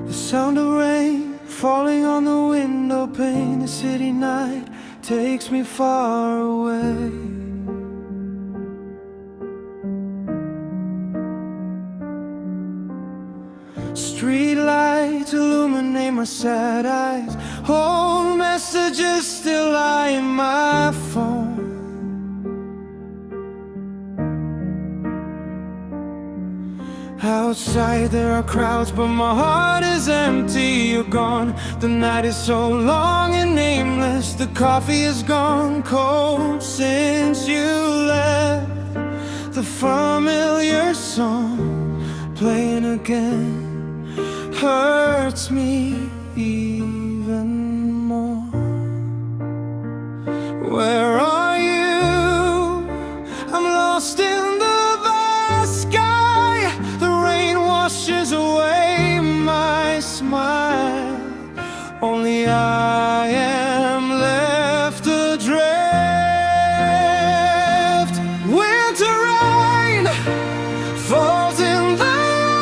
The sound of rain falling on the windowpane. The city night takes me far away. Streetlights illuminate my sad eyes. Old messages still lie in my phone. Outside there are crowds, but my heart is empty. You're gone. The night is so long and nameless. The coffee is gone cold since you left. The familiar song playing again hurts me even more. Where are you? I'm lost in the vast sky. The rain washes away my smile. Only I am left adrift. Winter rain falls in the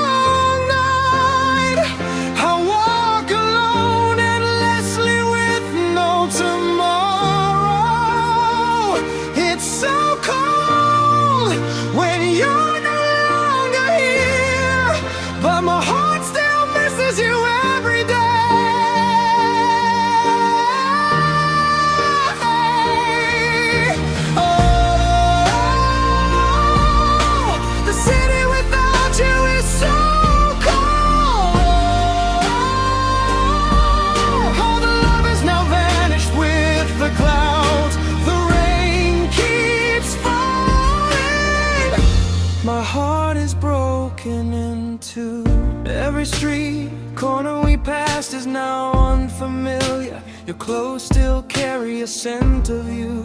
long night. I walk alone endlessly with no tomorrow. It's so cold when you're no longer here, but my heart still misses you every day. My heart is broken into. Every street corner we passed is now unfamiliar. Your clothes still carry a scent of you.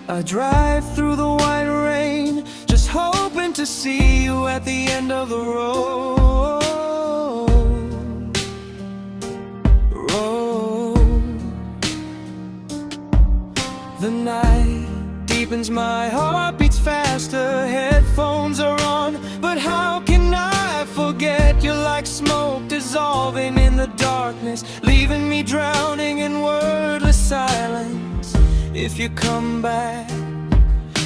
I drive through the white rain, just hoping to see you at the end of the road. The night deepens, my heart beats faster. Headphones are on, but how can I forget? You're like smoke dissolving in the darkness, leaving me drowning in wordless silence. If you come back,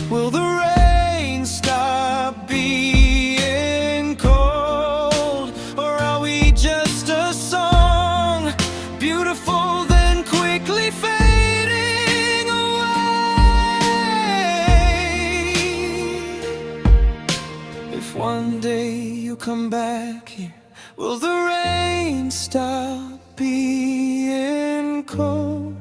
will the rain stop being cold? Or are we just a song, beautiful then quickly fading away? If one day you come back here, will the rain stop being cold?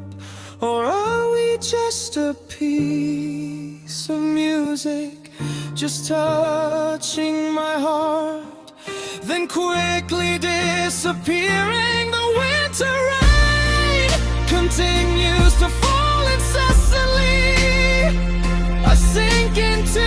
Or are we just a piece of music, just touching my heart, then quickly disappearing? The winter rain continues to fall incessantly. I sink into